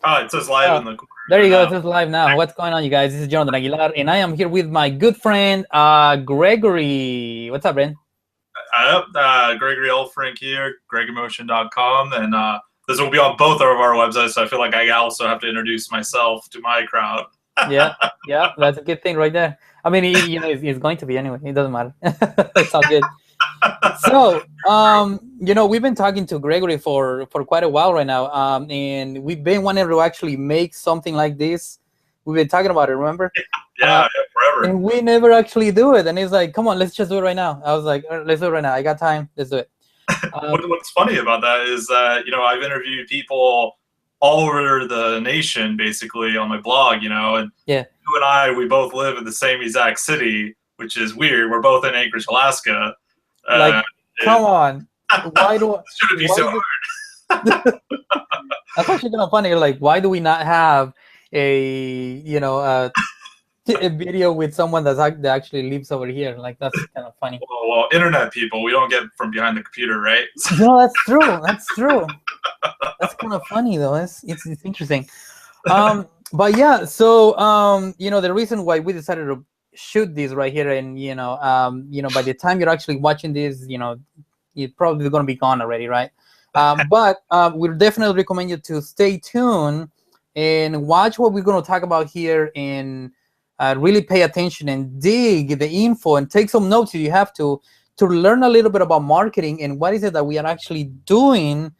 Oh, it says live in the corner There you go. now. It's just live now. What's going on, you guys? This is Jonathan Aguilar, and I am here with my good friend, Gregory. What's up, man? Gregory L. Frank here, gregomotion.com, and this will be on both of our websites, so I feel like I also have to introduce myself to my crowd. Yeah, that's a good thing right there. I mean, it's going to be anyway. It doesn't matter. It's all good. So, we've been talking to Gregory for quite a while right now, and we've been wanting to actually make something like this. We've been talking about it, remember? Yeah, forever. And we never actually do it. And he's like, come on, let's just do it right now. I was like, let's do it right now. I got time. Let's do it. What's funny about that is that, I've interviewed people all over the nation, basically, on my blog, and yeah, you and I, we both live in the same exact city, which is weird. We're both in Anchorage, Alaska. Come on. Why do shouldn't be so hard. That's actually kind of funny. Like, why do we not have a video with someone that actually lives over here? Like, that's kind of funny. Well, internet people, we don't get from behind the computer, right? No, that's true. That's true. That's kind of funny, though. It's interesting. But yeah, so the reason why we decided to shoot this right here, and by the time you're actually watching this, you're probably going to be gone already, right? But we definitely recommend you to stay tuned and watch what we're going to talk about here, and really pay attention and dig the info and take some notes if you have to learn a little bit about marketing and what is it that we are actually doing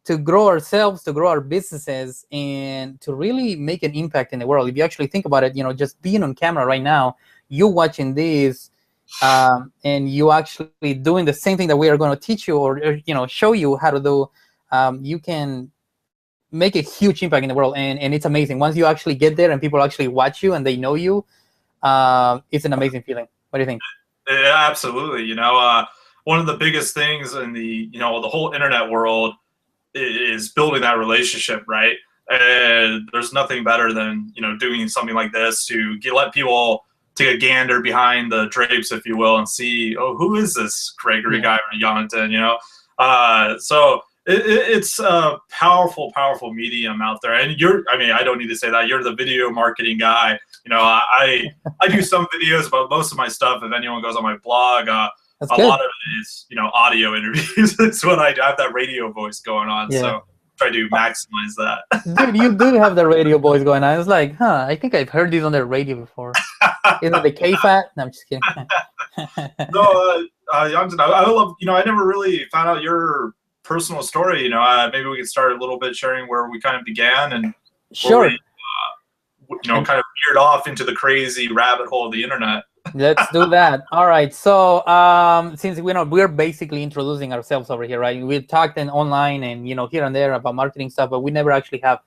to grow ourselves, to grow our businesses, and to really make an impact in the world. If you actually think about it, just being on camera right now, you watching this, and you actually doing the same thing that we are going to teach you or show you how to do, you can make a huge impact in the world, and it's amazing. Once you actually get there and people actually watch you and they know you, it's an amazing feeling. What do you think? Yeah, absolutely. One of the biggest things in the whole internet world is building that relationship, right? And there's nothing better than doing something like this to let people take a gander behind the drapes, if you will, and see, oh, who is this Gregory guy from Yonatan? So it's a powerful medium out there. And I don't need to say that. You're the video marketing guy. I do some videos, but most of my stuff, if anyone goes on my blog, a lot of it is, audio interviews. That's what I do. I have that radio voice going on. Yeah. So try to maximize that. Dude, you do have the radio voice going on. It's like, I think I've heard this on the radio before. Is it the K-Fat? No, I'm just kidding. No, Yonatan, I love, I never really found out your personal story. Maybe we could start a little bit sharing where we kind of began and sure. Kind of veered off into the crazy rabbit hole of the internet. Let's do that. All right. So since we're basically introducing ourselves over here, right? We've talked online and here and there about marketing stuff, but we never actually have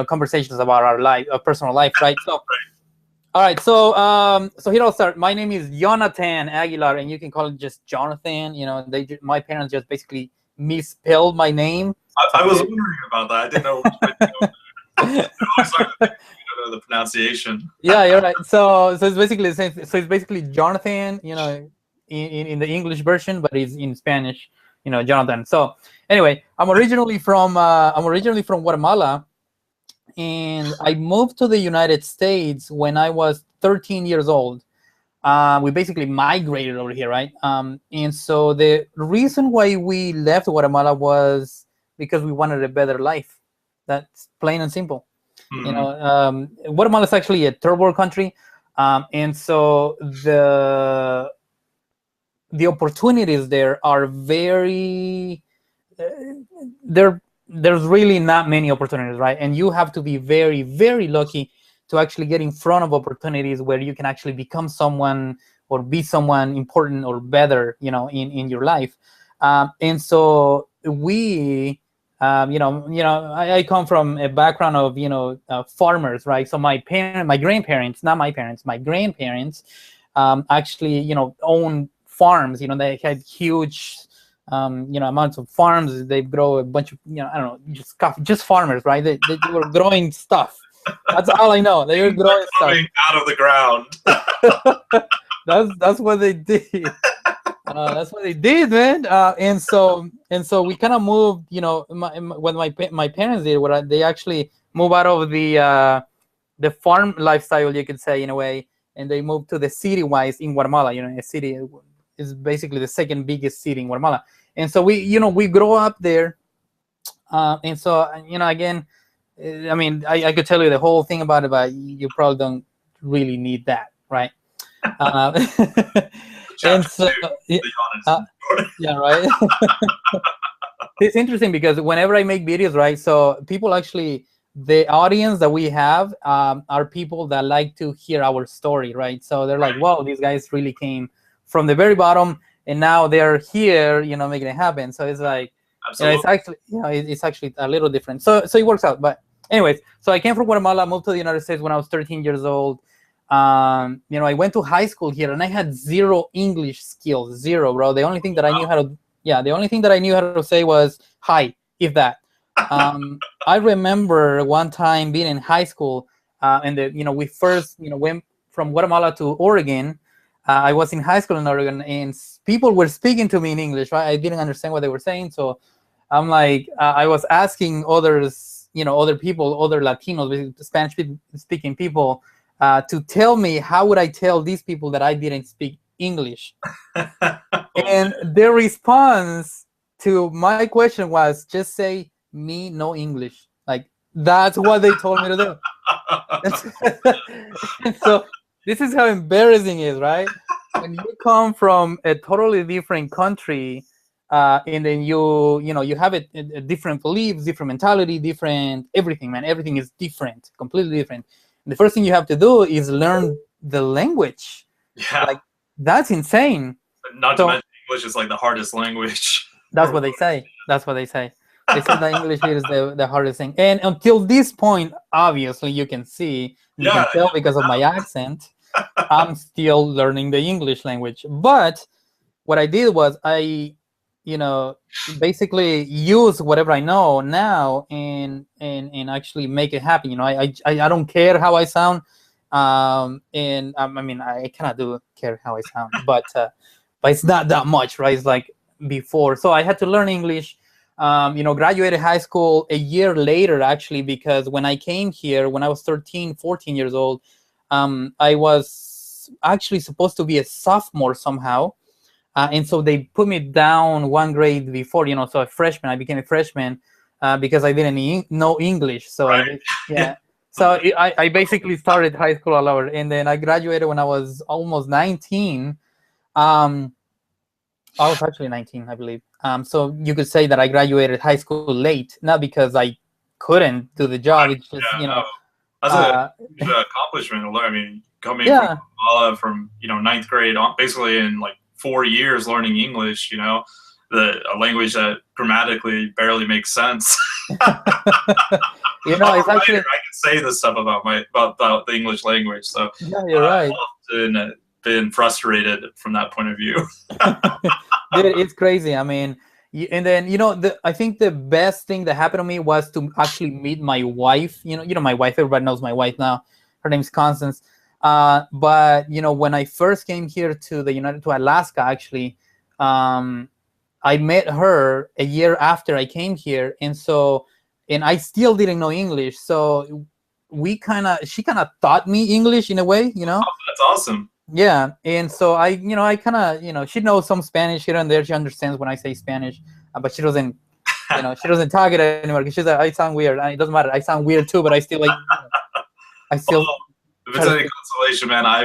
conversations about our personal life, right? So all right. So here I'll start. My name is Yonatan Aguilar, and you can call it just Jonathan. My parents just basically misspelled my name. I was wondering about that. I didn't know the pronunciation. Yeah, you're right. So it's basically the same. So it's basically Jonathan, in the English version, but it's in Spanish, Jonathan. So anyway, I'm originally from Guatemala, and I moved to the United States when I was 13 years old. We basically migrated over here, right? And so the reason why we left Guatemala was because we wanted a better life. That's plain and simple. Mm-hmm. Guatemala is actually a third world country, and so the opportunities there are very there's really not many opportunities, right? And you have to be very, very lucky to actually get in front of opportunities where you can actually become someone or be someone important or better, in your life. And so we. I come from a background of farmers, right? So my grandparents, not my parents, my grandparents, actually, own farms. They had huge, amounts of farms. They grow a bunch of, I don't know, just farmers, right? They were growing stuff. That's all I know. They were growing stuff out of the ground. That's what they did. That's what they did, man. And so we kind of moved. What my parents did, they actually move out of the farm lifestyle, you could say, in a way, and they moved to the city wise in Guatemala. A city is basically the second biggest city in Guatemala, and so we grow up there, and so again, I mean, I could tell you the whole thing about it, but you probably don't really need that, right? And so, yeah, right. It's interesting because whenever I make videos, right, so people actually, the audience that we have are people that like to hear our story, right? So they're like, wow, these guys really came from the very bottom and now they're here, making it happen. So it's like, it's actually, it's actually a little different. So it works out. But anyways, so I came from Guatemala, moved to the United States when I was 13 years old. I went to high school here and I had zero English skills, zero, bro. The only thing that I knew how to say was hi, if that. I remember one time being in high school, and we first, went from Guatemala to Oregon. I was in high school in Oregon, and people were speaking to me in English, right? I didn't understand what they were saying, so I'm like, I was asking others, other people, other Latinos, Spanish-speaking people, to tell me how would I tell these people that I didn't speak English. And their response to my question was, just say, me no English. Like, that's what they told me to do. And so this is how embarrassing it is, right? When you come from a totally different country, and then you have a different beliefs, different mentality, different everything, man. Everything is different, completely different. And the first thing you have to do is learn the language. Yeah. Like, that's insane. Not to mention English is like the hardest language. That's what they say. That's what they say. They said that English is the hardest thing. And until this point, obviously, you can see, you can tell because of my accent, I'm still learning the English language. But what I did was I, basically use whatever I know now and actually make it happen. I don't care how I sound. And I mean, I kind of do care how I sound, but it's not that much, right? It's like before. So I had to learn English. Graduated high school a year later, actually, because when I came here, when I was 13, 14 years old, I was actually supposed to be a sophomore somehow. And so they put me down one grade before, so a freshman. I became a freshman because I didn't know English. So, right. So I basically started high school all over. And then I graduated when I was almost 19. I was actually 19, I believe. So you could say that I graduated high school late, not because I couldn't do the job. It's just, that's a huge accomplishment. I mean, coming from Guatemala from, ninth grade on, basically in like 4 years learning English, a language that grammatically barely makes sense. It's actually, I can say this stuff about the English language. So yeah, you're right. I've often been frustrated from that point of view. Dude, it's crazy. I mean, and then I think the best thing that happened to me was to actually meet my wife. My wife. Everybody knows my wife now. Her name's Constance. But when I first came here to Alaska, actually, I met her a year after I came here, and I still didn't know English. So she kind of taught me English in a way. Oh, that's awesome. Yeah, and so I kind of, she knows some Spanish here and there. She understands when I say Spanish, but she doesn't, she doesn't talk it anymore because she's like, I sound weird. It doesn't matter. I sound weird too, but I still like, if it's any consolation, man, I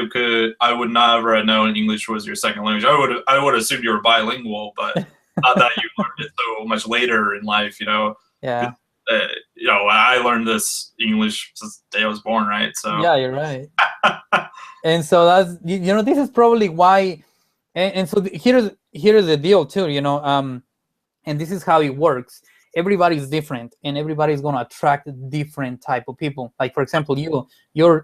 would never have known English was your second language. I would assume you were bilingual, but not that you learned it so much later in life. Yeah. I learned this English since the day I was born, right? So yeah, you're right. And so that's, this is probably why, and so here's the deal too, and this is how it works. Everybody's different, and everybody's going to attract different type of people. Like, for example, you're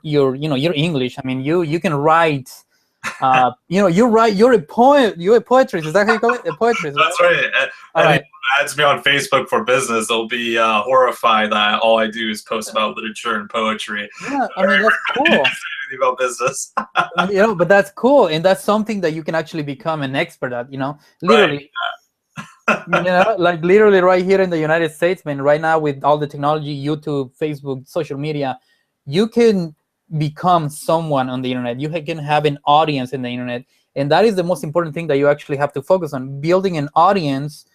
English. I mean, you can write, you're a poet. You're a poetry. Is that how you call it? A poetry. That's right. All right. Adds me on Facebook for business, they'll be horrified that all I do is post about literature and poetry. Yeah, I mean, that's cool. About business. But that's cool, and that's something that you can actually become an expert at. Literally. Right. Like literally right here in the United States, man, right now with all the technology, YouTube, Facebook, social media, you can become someone on the internet. You can have an audience in the internet. And that is the most important thing that you actually have to focus on, building an audience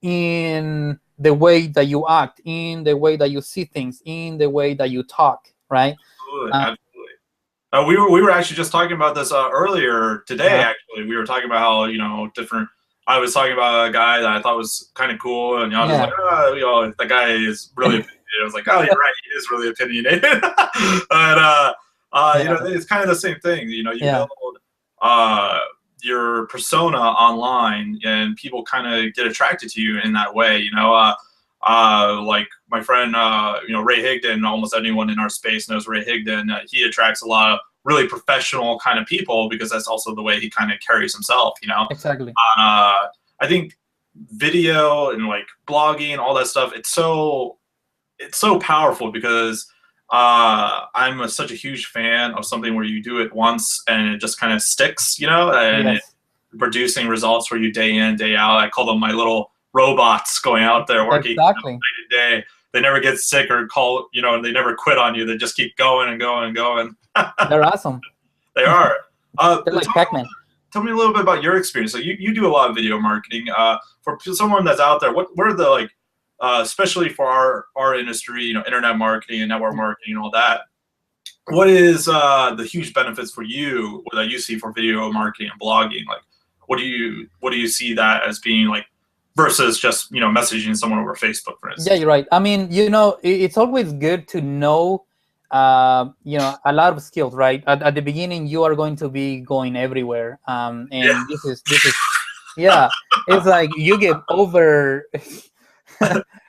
in the way that you act, in the way that you see things, in the way that you talk, right? Absolutely, absolutely. We were actually just talking about this earlier today. Actually, we were talking about how different. I was talking about a guy that I thought was kind of cool, and I was like, that guy is really opinionated. I was like, oh, you're right, he is really opinionated. But it's kind of the same thing. You build your persona online, and people kind of get attracted to you in that way. Like my friend, Ray Higdon. Almost anyone in our space knows Ray Higdon. He attracts a lot of really professional kind of people because that's also the way he kind of carries himself. Exactly. I think video and like blogging, all that stuff, it's so powerful because I'm such a huge fan of something where you do it once and it just kind of sticks, and Yes. producing results for you day in, day out. I call them my little robots going out there working Exactly. day to day. They never get sick or and they never quit on you. They just keep going and going and going. They're awesome. They are. They're like Pac-Man. Tell me a little bit about your experience. So you do a lot of video marketing. For someone that's out there, what are the especially for our industry, internet marketing and network marketing and all that. What is the huge benefits for you that you see for video marketing and blogging? Like, what do you see that as being like versus just messaging someone over Facebook, for instance? Yeah, you're right. I mean, it's always good to know a lot of skills, right? At the beginning, you are going to be going everywhere, and this is it's like you get over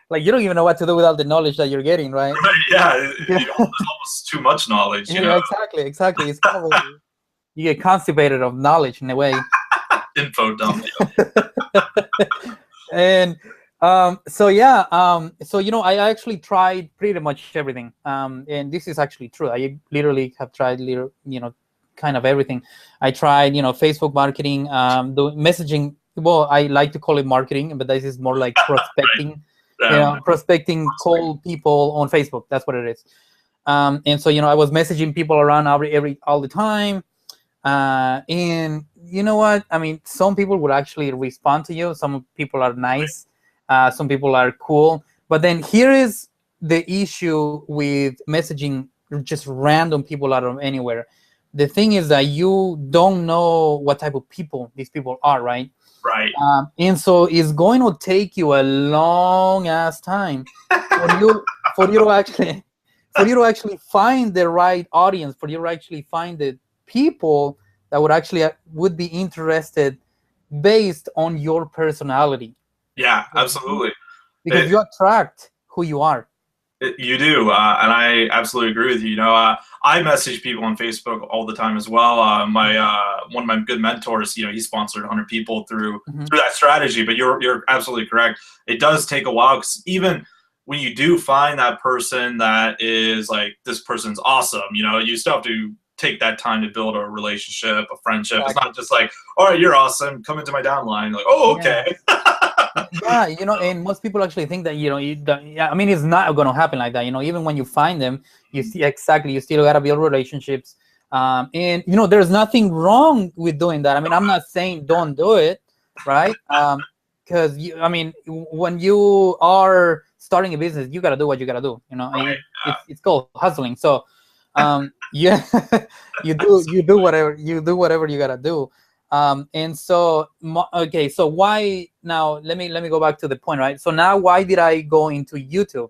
like you don't even know what to do without the knowledge that you're getting, right? Right, there's almost too much knowledge. Exactly. It's kind of like you get constipated of knowledge in a way. Info dump. And so I actually tried pretty much everything, and this is actually true. I literally have tried kind of everything. I tried Facebook marketing, the messaging. Well, I like to call it marketing, but this is more like prospecting. Prospecting cold people on Facebook. That's what it is. And so I was messaging people around all the time. And you know what? I mean, some people would actually respond to you. Some people are nice. Some people are cool. But then here is the issue with messaging just random people out of anywhere. The thing is that you don't know what type of people these people are, right? Right. And so it's going to take you a long ass time for you to actually find the right audience, for you to actually find the people that would be interested based on your personality. Yeah, absolutely. Because you attract who you are. You do, and I absolutely agree with you. I message people on Facebook all the time as well. One of my good mentors, he sponsored 100 people through that strategy. But you're absolutely correct. It does take a while, because even when you do find that person that is like, this person's awesome, you still have to take that time to build a relationship, a friendship. Exactly. It's not just like, all right, you're awesome, come into my downline. Like, oh, okay. Yeah, and most people actually think that I mean, it's not going to happen like that. Even when you find them, you see exactly, you still got to build relationships, and there's nothing wrong with doing that. I mean, I'm not saying don't do it, right? Because I mean, when you are starting a business, you got to do what you got to do. Right. It's called hustling. So yeah, you do whatever you got to do. And so, okay, so why now? Let me go back to the point, right? So now, why did I go into YouTube?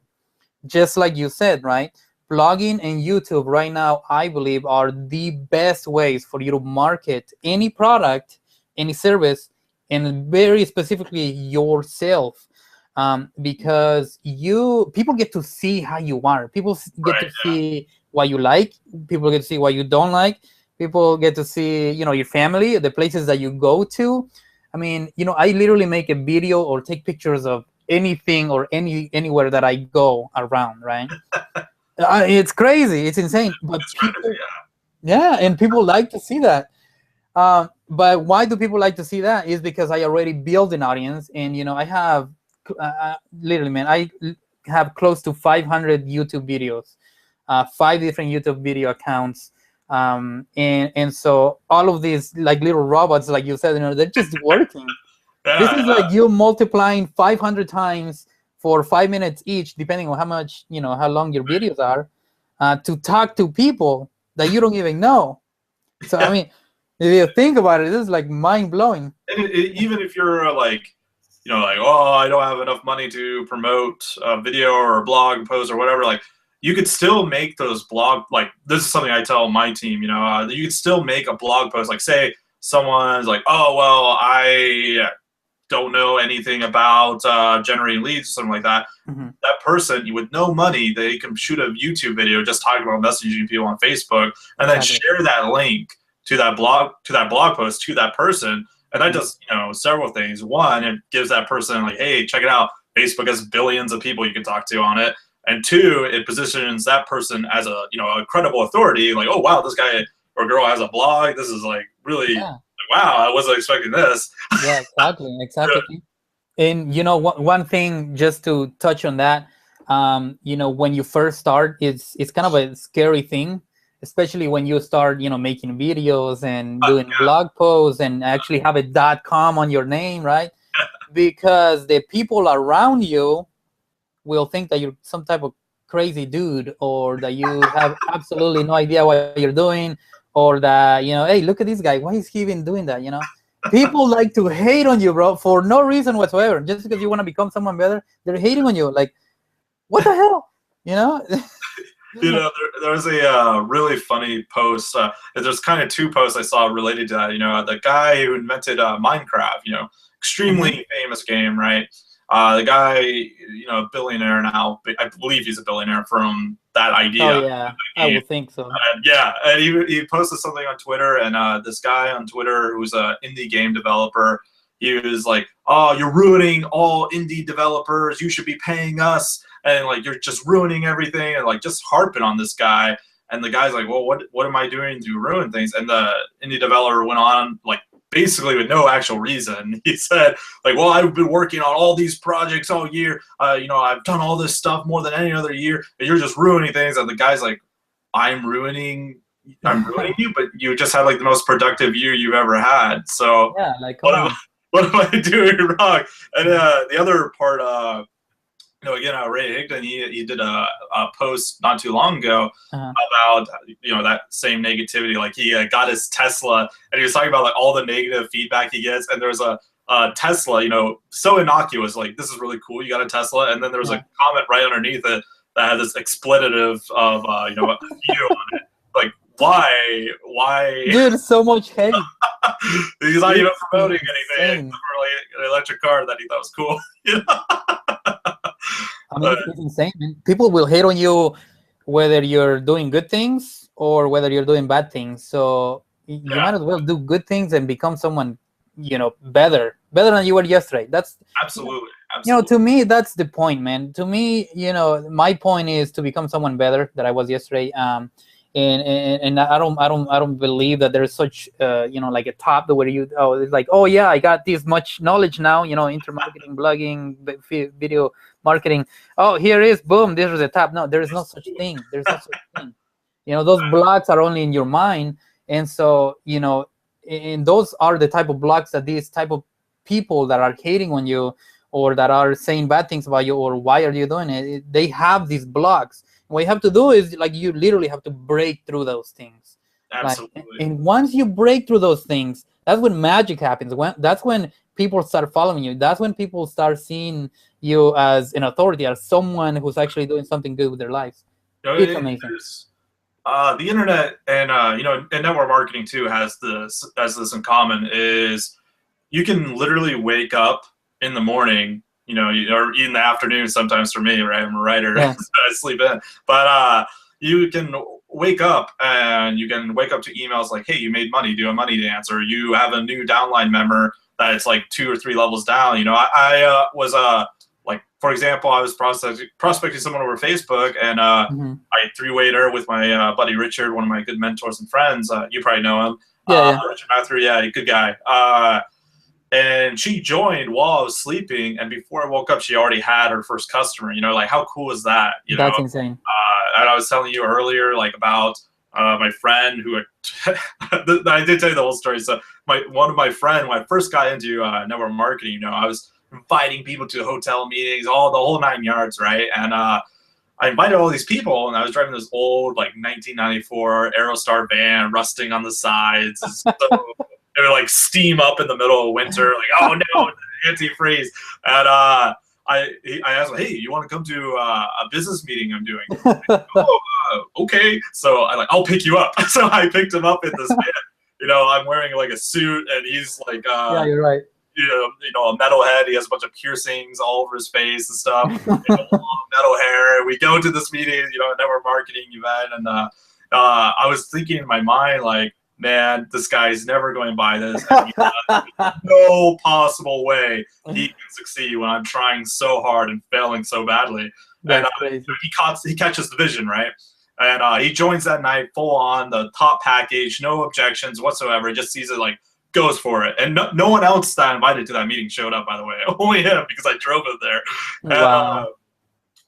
Just like you said, right? Blogging and YouTube right now, I believe, are the best ways for you to market any product, any service, and very specifically yourself, because people get to see how you are. People get to see what you like. People get to see what you don't like. People get to see, your family, the places that you go to. I mean, I literally make a video or take pictures of anything or anywhere that I go around, right? It's crazy. It's insane. But people, and people like to see that. but why do people like to see that? Is because I already built an audience, and I have literally, man, have close to 500 YouTube videos, 5 different YouTube video accounts, and so all of these like little robots, like you said, they're just working. This is like you multiplying 500 times for 5 minutes each, depending on how much, how long your videos are, to talk to people that you don't even know. So I mean, if you think about it, this is like mind blowing. And even if you're like, oh, I don't have enough money to promote a video or a blog post or whatever, like you could still make those blog, like this is something I tell my team, you could still make a blog post. Like say someone's like, oh, well, I don't know anything about generating leads or something like that. Mm-hmm. That person, with no money, they can shoot a YouTube video just talking about messaging people on Facebook, and then share that link to that blog post to that person. And that does, several things. One, it gives that person like, hey, check it out. Facebook has billions of people you can talk to on it. And two, it positions that person as a, a credible authority. Like, oh, wow, this guy or girl has a blog. This is like really, wow, I wasn't expecting this. Yeah, exactly. And, one thing just to touch on that, when you first start, it's kind of a scary thing, especially when you start, making videos and doing blog posts and actually have a .com on your name, right? Because the people around you will think that you're some type of crazy dude, or that you have absolutely no idea what you're doing, or that, hey, look at this guy. Why is he even doing that? People like to hate on you, bro, for no reason whatsoever. Just because you want to become someone better, they're hating on you. Like, what the hell? There was a really funny post. There's kind of two posts I saw related to that. The guy who invented Minecraft, extremely famous game, right? The guy, a billionaire now. I believe he's a billionaire from that idea. Oh yeah, I would think so. And he posted something on Twitter, and this guy on Twitter who's an indie game developer, he was like, "Oh, you're ruining all indie developers. You should be paying us, and like you're just ruining everything," and like just harping on this guy. And the guy's like, "Well, what am I doing to ruin things?" And the indie developer went on like, basically with no actual reason. He said, like, well, I've been working on all these projects all year. I've done all this stuff more than any other year, and you're just ruining things. And the guy's like, I'm ruining you, but you just had like the most productive year you've ever had. So yeah, like, what am I doing wrong? And the other part, again, Ray Higdon, he did a post not too long ago about that same negativity. Like he got his Tesla, and he was talking about like all the negative feedback he gets. And there's a Tesla, so innocuous, like this is really cool, you got a Tesla, and then there was a comment right underneath it that had this expletive of a video on it. Like why? Dude, so much hate. He's not even promoting anything except for like an electric car that he thought was cool. I mean, it's insane, man. People will hate on you whether you're doing good things or whether you're doing bad things. So you might as well do good things and become someone, better than you were yesterday. That's absolutely. To me, that's the point, man. To me, my point is to become someone better than I was yesterday. And I don't believe that there's such like a top where it's like, oh yeah, I got this much knowledge now, intermarketing, blogging, video marketing. Oh, here is boom, this is the top. No, there is no such thing. There's no such thing. Those blogs are only in your mind, and so and those are the type of blogs that these type of people that are hating on you or that are saying bad things about you or why are you doing it, they have these blogs. What you have to do is like you literally have to break through those things. Absolutely. And once you break through those things, that's when magic happens. That's when people start following you. That's when people start seeing you as an authority, as someone who's actually doing something good with their lives. It's amazing. The internet and and network marketing too has this in common, is you can literally wake up in the morning, or in the afternoon sometimes for me, right? I'm a writer, so I sleep in. But you can wake up and you can wake up to emails like, hey, you made money, do a money dance, or you have a new downline member that it's like 2 or 3 levels down. I was like, for example, I was prospecting someone over Facebook, and I 3-wayed her with my buddy Richard, one of my good mentors and friends. You probably know him. Yeah, Richard Matthew, yeah, good guy. And she joined while I was sleeping, and before I woke up, she already had her first customer. You know, like how cool is that? You know, that's insane. and I was telling you earlier, like about my friend who I did tell you the whole story. So one of my friend, when I first got into network marketing, you know, I was inviting people to hotel meetings, the whole 9 yards, right? And I invited all these people, and I was driving this old, like 1994 Aerostar van, rusting on the sides. So it would like steam up in the middle of winter, like, oh no, antifreeze. And I asked him, hey, you want to come to a business meeting I'm doing? Okay. So I'll pick you up. So I picked him up in this van. You know, I'm wearing like a suit, and he's like, yeah, you're right. You know, a metalhead. He has a bunch of piercings all over his face and stuff. You know, long metal hair. We go to this meeting, you know, network marketing event, and I was thinking in my mind, like, man, this guy's never going to buy this. And no possible way he can succeed when I'm trying so hard and failing so badly. That's and crazy. he catches the vision, right? And he joins that night full on the top package, no objections whatsoever. He just sees it, like, goes for it. And no one else that I invited to that meeting showed up, by the way. Only him, because I drove him there. Wow.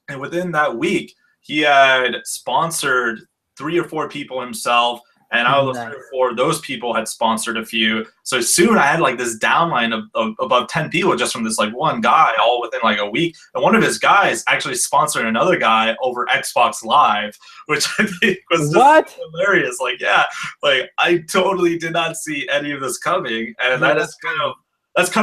And within that week, he had sponsored 3 or 4 people himself. And out of those 3 or 4, those people had sponsored a few. So soon I had like this downline of above 10 people just from this like one guy, all within like a week. And one of his guys actually sponsored another guy over Xbox Live, which I think was just hilarious. Like, yeah, like I totally did not see any of this coming. And that's kind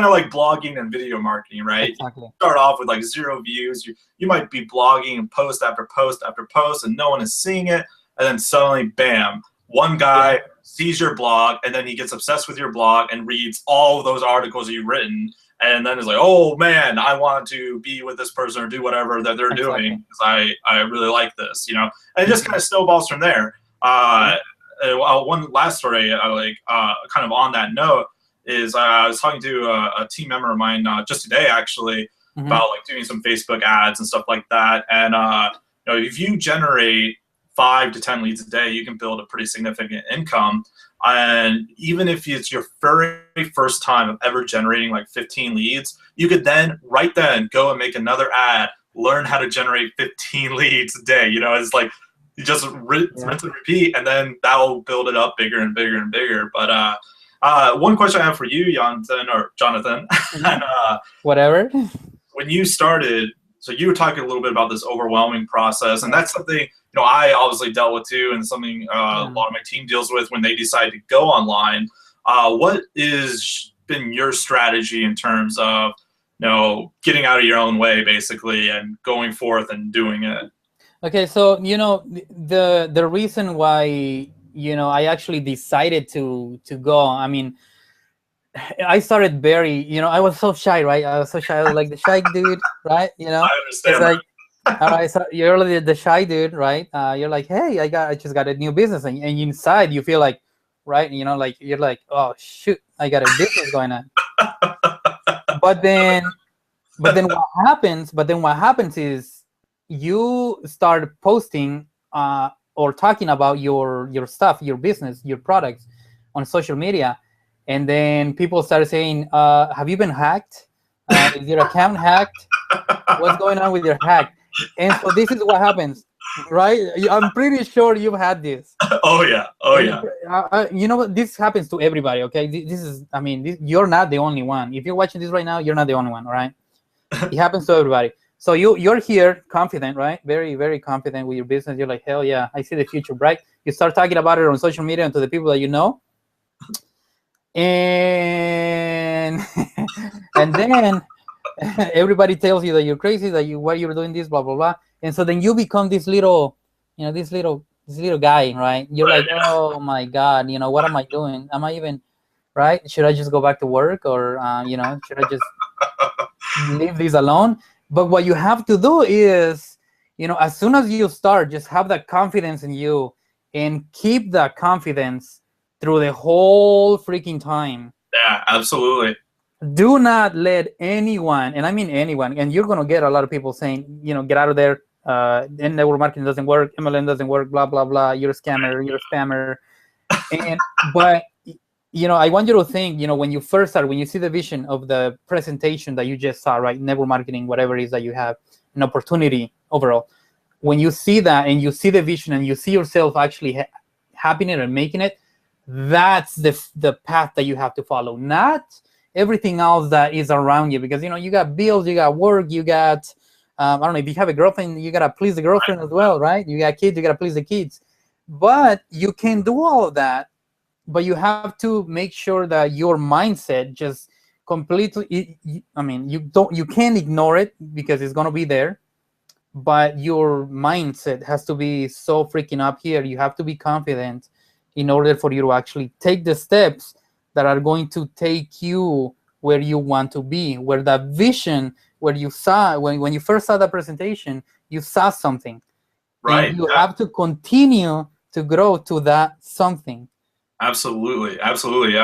of like blogging and video marketing, right? Exactly. You start off with like 0 views. You might be blogging and post after post after post, and no one is seeing it. And then suddenly, bam, one guy sees your blog, and then he gets obsessed with your blog and reads all of those articles you've written, and then is like, oh man, I want to be with this person or do whatever that they're doing because I really like this, you know. And it just kind of snowballs from there. One last story, kind of on that note, is I was talking to a team member of mine just today, actually, about like doing some Facebook ads and stuff like that. And you know, if you generate 5 to 10 leads a day, you can build a pretty significant income. And even if it's your very first time of ever generating like 15 leads, you could then right then go and make another ad, learn how to generate 15 leads a day. You know, it's like you just rinse and repeat, and then that will build it up bigger and bigger and bigger. But one question I have for you, Jonathan, and, whatever. When you started, so you were talking a little bit about this overwhelming process, and that's something, you know, I obviously dealt with too, and something a lot of my team deals with when they decide to go online. What is been your strategy in terms of, you know, getting out of your own way, basically, and going forth and doing it? Okay, so, you know, the reason why, you know, I actually decided to go, I mean, I started very, you know, I was so shy, right? I was so shy. I was like the shy dude, right? You know, I understand. It's like, all right, so you're the shy dude, right? You're like, hey, I just got a new business, and inside you feel like, right? You know, like you're like, oh shoot, I got a business going on. But then what happens? But then what happens is you start posting or talking about your stuff, your business, your products on social media. And then people started saying, have you been hacked? Is your account hacked? What's going on with your hack? And so this is what happens, right? I'm pretty sure you've had this. Oh, yeah. Oh, yeah. You know what? This happens to everybody, okay? This is, I mean, you're not the only one. If you're watching this right now, you're not the only one, all right? It happens to everybody. So you're here confident, right? Very, very confident with your business. You're like, hell yeah, I see the future bright. You start talking about it on social media and to the people that you know. And and then everybody tells you that you're crazy, that why you're doing this, blah blah blah. And so then you become this little, you know, this little guy, right? You're like, oh my god, you know, what am I doing? Am I even right? Should I just go back to work, or you know, should I just leave this alone? But what you have to do is, you know, as soon as you start, just have that confidence in you and keep that confidence through the whole freaking time. Yeah, absolutely. Do not let anyone, and I mean anyone, and you're going to get a lot of people saying, you know, get out of there. Network marketing doesn't work. MLM doesn't work. Blah, blah, blah. You're a scammer. You're a spammer. But I want you to think, when you first start, when you see the vision of the presentation that you just saw, right? Network marketing, whatever it is that you have, an opportunity overall. When you see that and you see the vision and you see yourself actually having it and making it, that's the path that you have to follow, not everything else that is around you. Because, you got bills, you got work, you got, I don't know, if you have a girlfriend, you got to please the girlfriend as well, right? You got kids, you got to please the kids. But you can do all of that, but you have to make sure that your mindset just completely, you can't ignore it because it's going to be there, but your mindset has to be so freaking up here. You have to be confident in order for you to actually take the steps that are going to take you where you want to be, where that vision, where you saw, when you first saw that presentation, you saw something, and Right. you Yeah. have to continue to grow to that something. Absolutely. Absolutely.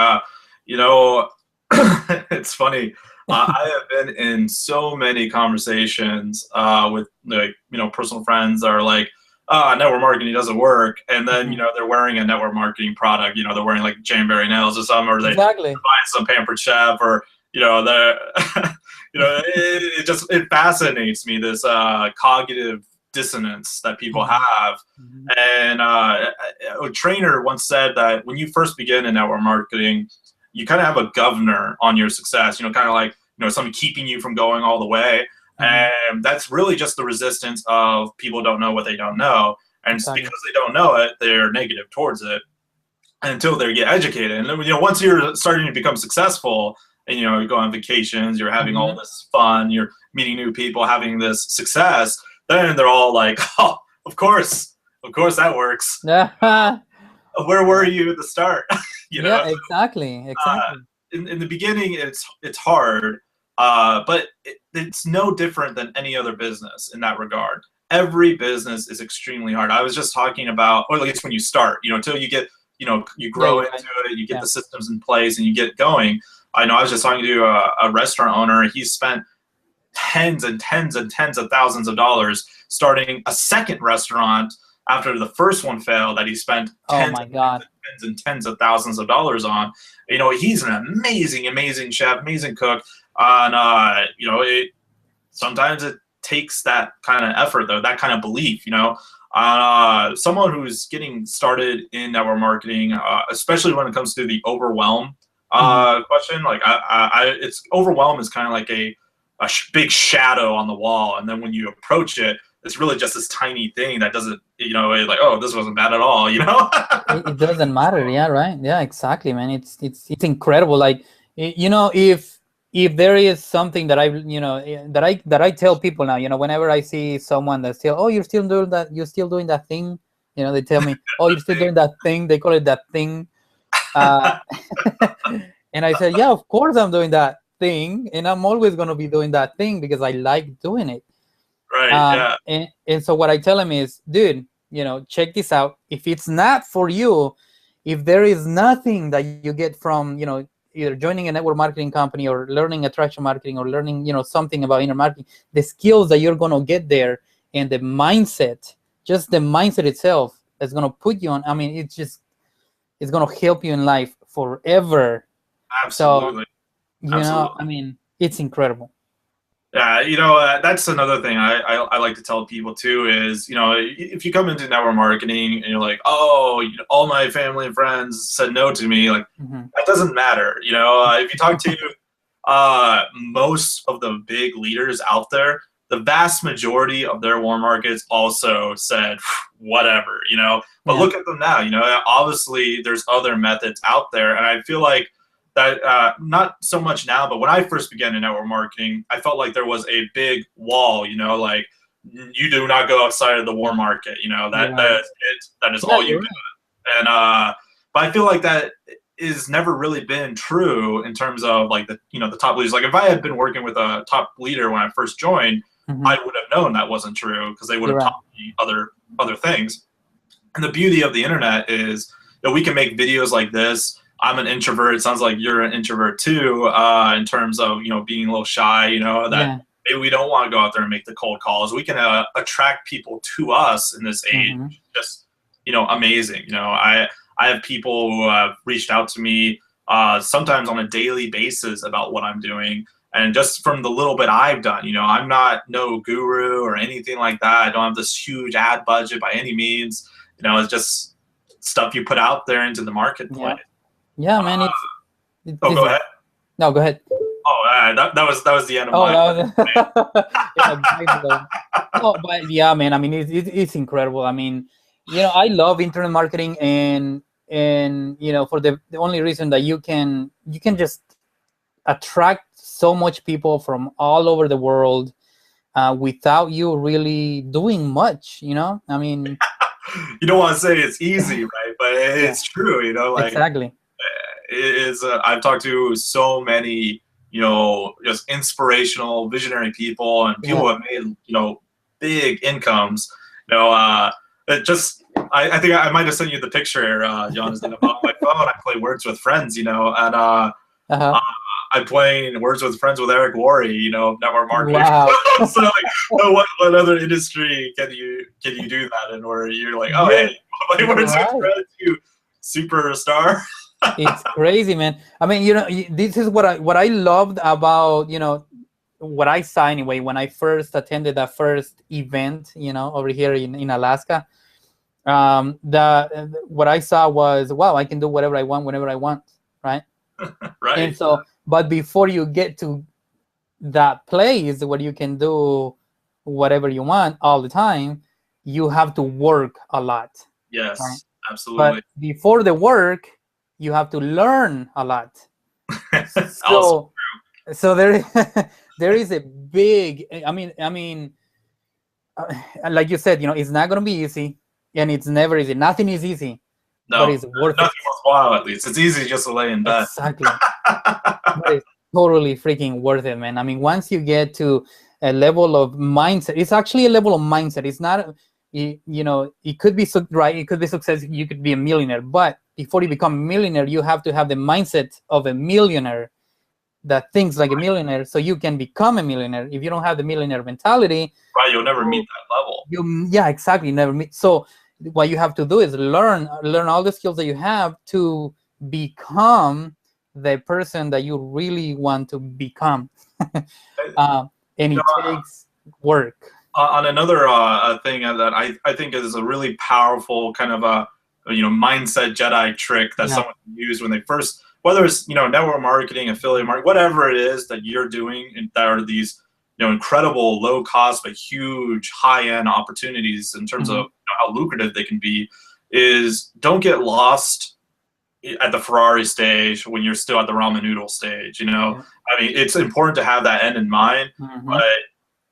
It's funny. I have been in so many conversations with personal friends that are like, network marketing doesn't work. And then, they're wearing a network marketing product, they're wearing like Janeberry nails or something, or they Exactly. buy some Pampered Chef, or, they're, it fascinates me, this cognitive dissonance that people have. And a trainer once said that when you first begin in network marketing, you kind of have a governor on your success, kind of like, something keeping you from going all the way. And that's really just the resistance of people don't know what they don't know. And Exactly. because they don't know it, they're negative towards it until they get educated. And then, once you're starting to become successful and, you go on vacations, you're having all this fun, you're meeting new people, having this success, then they're all like, oh, of course that works. Where were you at the start? Yeah, exactly. In the beginning, it's hard, but it's no different than any other business in that regard. Every business is extremely hard. I was just talking about, or at least when you start, until you get, you grow into it, you get the systems in place, and you get going. I know I was just talking to a restaurant owner. He spent tens and tens and tens of thousands of dollars starting a second restaurant after the first one failed, that he spent tens and tens of thousands of dollars on. He's an amazing chef, amazing cook. And sometimes it takes that kind of effort, though, that kind of belief. Someone who's getting started in network marketing, especially when it comes to the overwhelm question, like it's overwhelm is kind of like a big shadow on the wall, and then when you approach it, it's really just this tiny thing that doesn't, like, oh, this wasn't bad at all, it doesn't matter. Yeah, right. Yeah, exactly, man. It's incredible. Like, if there is something that I tell people now, whenever I see someone that's still, oh, you're still doing that thing, they tell me, oh, you're still doing that thing. They call it that thing. And I said, yeah, of course I'm doing that thing, and I'm always going to be doing that thing because I like doing it. Right. And so what I tell him is, dude, check this out. If it's not for you, if there is nothing that you get from, either joining a network marketing company or learning attraction marketing or learning, something about inner marketing, the skills that you're going to get there and the mindset, just the mindset itself is going to put you on. I mean, it's going to help you in life forever. Absolutely. So, I mean, it's incredible. Yeah, that's another thing I like to tell people too is, if you come into network marketing and you're like, oh, all my family and friends said no to me, like, that doesn't matter. If you talk to most of the big leaders out there, the vast majority of their warm markets also said whatever, but look at them now. Obviously there's other methods out there, and I feel like that not so much now, but when I first began in network marketing, I felt like there was a big wall, like, you do not go outside of the warm market, that is all you do. And but I feel like that is never really been true in terms of like the top leaders. Like, if I had been working with a top leader when I first joined, I would have known that wasn't true, because they would have taught me other things. And the beauty of the internet is that we can make videos like this. I'm an introvert. It sounds like you're an introvert too, in terms of, being a little shy, that maybe we don't want to go out there and make the cold calls. We can attract people to us in this age. Just, amazing. I have people who have reached out to me sometimes on a daily basis about what I'm doing. And just from the little bit I've done, I'm not no guru or anything like that. I don't have this huge ad budget by any means. It's just stuff you put out there into the marketplace. Yeah, man. Go ahead. No, go ahead. Oh, that was the end of no, but yeah, man. I mean, it's incredible. I mean, I love internet marketing, and for the only reason that you can just attract so much people from all over the world without you really doing much. I mean, you don't want to say it's easy, right? But it's true. Exactly. I've talked to so many, just inspirational, visionary people, and people have made, big incomes. I think I might have sent you the picture here, Jonathan, about my phone. I play Words with Friends, and I'm playing Words with Friends with Eric Worre, network marketing. Wow. So what other industry can you do that in, where you're like, oh hey, play Words with Friends, you superstar? It's crazy, man. I mean, this is what I loved about, what I saw anyway when I first attended that first event, over here in Alaska. What I saw was, wow, I can do whatever I want whenever I want, right? Right. And so, but before you get to that place where you can do whatever you want all the time, you have to work a lot. Yes, right? Absolutely. But before the work, you have to learn a lot. So there is a big, I mean, like you said, it's not going to be easy, and it's never easy. Nothing is easy, but it's worth it. Nothing worthwhile, at least. It's easy just to lay in bed. Exactly. But it's totally freaking worth it, man. I mean, once you get to a level of mindset, it's actually a level of mindset. It's not, it could be right. It could be success. You could be a millionaire, but before you become a millionaire, you have to have the mindset of a millionaire that thinks like a millionaire, so you can become a millionaire. If you don't have the millionaire mentality, right, you'll never meet that level. Yeah, exactly, never meet. So what you have to do is learn all the skills that you have to become the person that you really want to become. And it takes work. On another thing that I think is a really powerful kind of a mindset Jedi trick that someone can use when they first, whether it's network marketing, affiliate marketing, whatever it is that you're doing, and that are these incredible low cost but huge high end opportunities in terms of how lucrative they can be, is don't get lost at the Ferrari stage when you're still at the ramen noodle stage. I mean, it's important to have that end in mind, but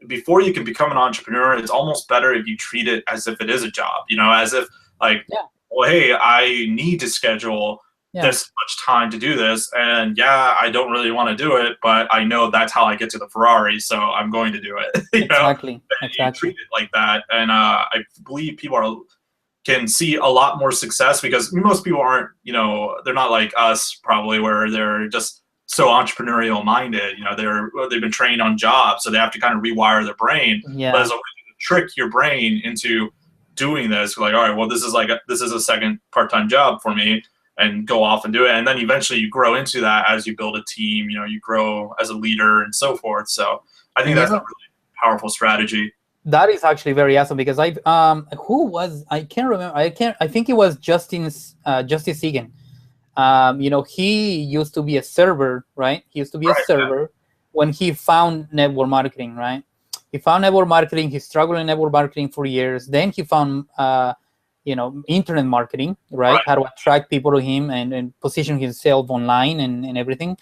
before you can become an entrepreneur, it's almost better if you treat it as if it is a job, as if like, well, hey, I need to schedule this much time to do this, and I don't really want to do it, but I know that's how I get to the Ferrari, so I'm going to do it. Exactly. You treat it like that, and I believe people can see a lot more success, because most people aren't, they're not like us probably, where they're just so entrepreneurial minded. They've been trained on jobs, so they have to kind of rewire their brain. But as a way to trick your brain into doing this, like, all right, well, this is a second part-time job for me, and go off and do it. And then eventually you grow into that as you build a team, you grow as a leader and so forth. So I think that's a really powerful strategy. That is actually very awesome, because I can't remember. I think it was Justice Egan. He used to be a server, right? He used to be a server when he found network marketing, right? He found network marketing. He struggled in network marketing for years. Then he found, internet marketing, right? How to attract people to him and position himself online and everything.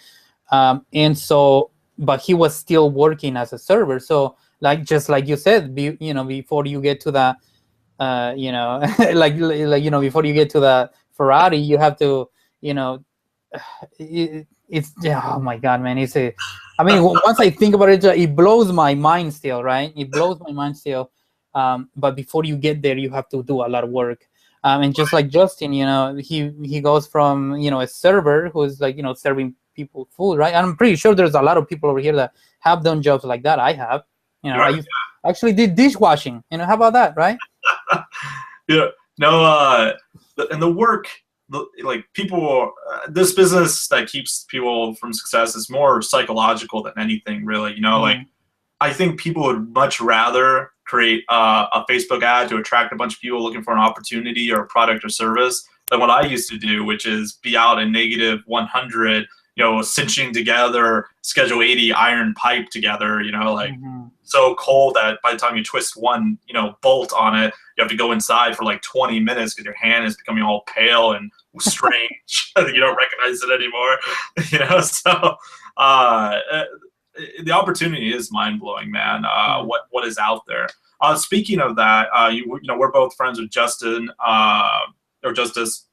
But he was still working as a server. So just like you said, before you get to the, before you get to the Ferrari, you have to, it's oh my God, man. Once I think about it, it blows my mind still, right? It blows my mind still. But before you get there, you have to do a lot of work. And just like Justin, he goes from, a server who's like, serving people food, right? And I'm pretty sure there's a lot of people over here that have done jobs like that. I have, I actually did dishwashing, how about that, right? And the work like people, this business that keeps people from success is more psychological than anything, really. You know, like I think people would much rather create a Facebook ad to attract a bunch of people looking for an opportunity or a product or service than what I used to do, which is be out in negative 100, you know, cinching together Schedule 80 iron pipe together, you know, like so cold that by the time you twist one, you know, bolt on it, you have to go inside for like 20 minutes because your hand is becoming all pale and strange. You don't recognize it anymore, you know. So the opportunity is mind blowing, man. What is out there? Speaking of that, you know, we're both friends with Justin or Justice.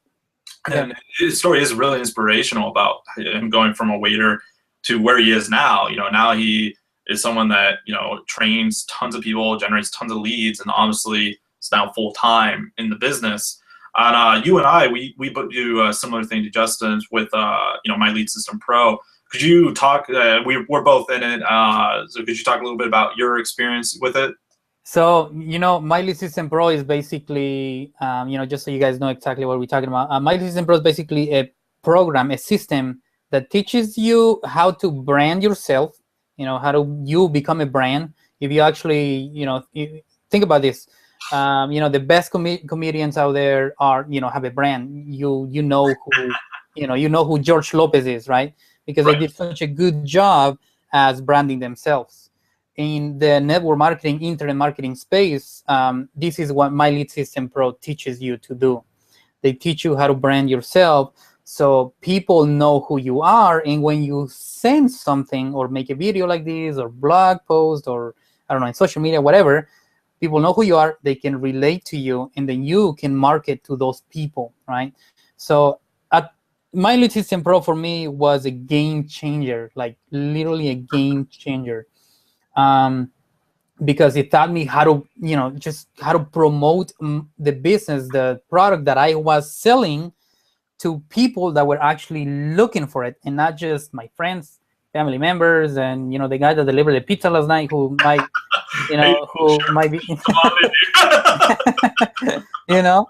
And his story is really inspirational about him going from a waiter to where he is now. You know, now he is someone that, you know, trains tons of people, generates tons of leads, and honestly is now full time in the business. And you and I, we do a similar thing to Justin's with, you know, My Lead System Pro. Could you talk? We're both in it. So could you talk a little bit about your experience with it? So, you know, My Lead System Pro is basically, you know, just so you guys know exactly what we're talking about. My Lead System Pro is basically a program, a system that teaches you how to brand yourself, you know, how to you become a brand. If you actually, you know, think about this, you know, the best comedians out there are, you know, have a brand. You know who, you know who George Lopez is, right? Because they did such a good job as branding themselves. In the network marketing, internet marketing space, this is what My Lead System Pro teaches you to do. They teach you how to brand yourself so people know who you are. And when you send something or make a video like this or blog post or, I don't know, in social media, whatever, people know who you are, they can relate to you, and then you can market to those people, right? So My Lead System Pro for me was a game changer, like literally a game changer. Because it taught me how to, you know, just how to promote the business, the product that I was selling to people that were actually looking for it, and not just my friends, family members, and, you know, the guy that delivered the pizza last night who might, you know, might be, you know.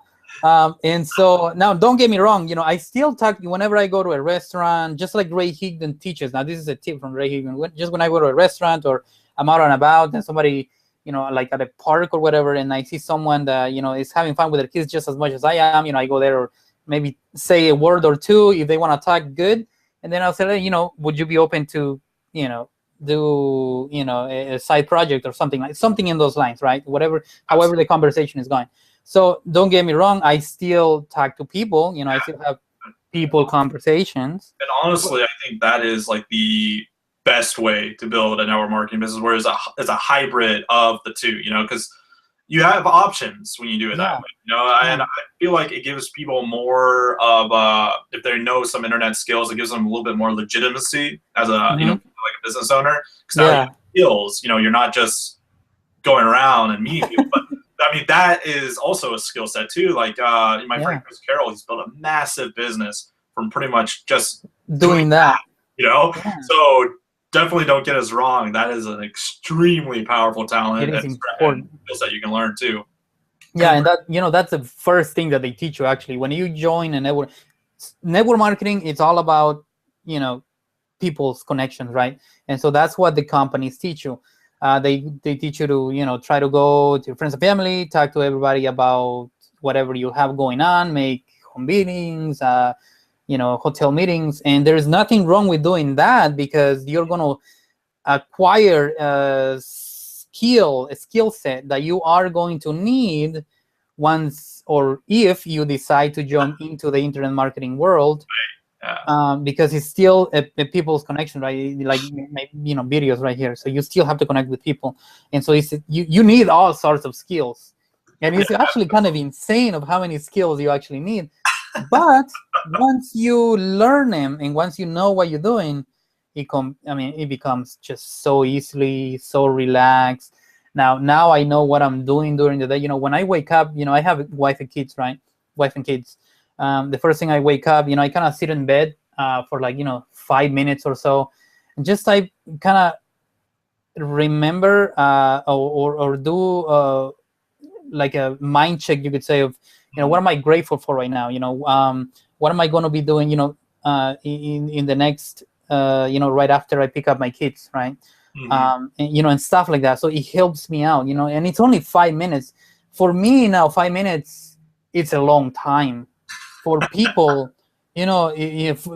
And so now, don't get me wrong, you know, I still talk whenever I go to a restaurant, just like Ray Higdon teaches. Now, this is a tip from Ray Higdon. Just when I go to a restaurant or I'm out and about and somebody, you know, like at a park or whatever, and I see someone that, you know, is having fun with their kids just as much as I am, you know, I go there or maybe say a word or two if they want to talk good. And then I'll say, hey, you know, would you be open to, you know, do, you know, a side project or something in those lines, right? Whatever, however the conversation is going. So don't get me wrong, I still talk to people, you know, I still have people conversations. And honestly, I think that is like the best way to build a network marketing business, where it's a hybrid of the two, you know, because you have options when you do it that way, you know. And I feel like it gives people more of if they know some internet skills, it gives them a little bit more legitimacy as a you know, like a business owner, because now you have skills, you know, you're not just going around and meeting people, but I mean, that is also a skill set too. Like my friend Chris Carroll, he's built a massive business from pretty much just doing that, you know. So definitely don't get us wrong. That is an extremely powerful talent. It is important. Skills that you can learn too. Yeah, and that, you know, that's the first thing that they teach you actually when you join a network marketing. It's all about, you know, people's connections, right? And so that's what the companies teach you. They teach you to, you know, try to go to your friends and family, talk to everybody about whatever you have going on, make home meetings, you know, hotel meetings. And there's nothing wrong with doing that, because you're going to acquire a skill set that you are going to need once or if you decide to jump into the internet marketing world. Because it's still a people's connection, right? Like, you know, videos right here. So you still have to connect with people. And so it's, you need all sorts of skills. And it's actually kind of insane of how many skills you actually need. But once you learn them and once you know what you're doing, it becomes just so easily, so relaxed. Now I know what I'm doing during the day. You know, when I wake up, you know, I have a wife and kids, right? Wife and kids. The first thing I wake up, you know, I kind of sit in bed for like, you know, 5 minutes or so, and just I kind of remember or do like a mind check, you could say, of, you know, what am I grateful for right now? You know, what am I going to be doing, in the next, right after I pick up my kids, right? And stuff like that. So it helps me out, and it's only 5 minutes. For me now, 5 minutes, it's a long time. For people, if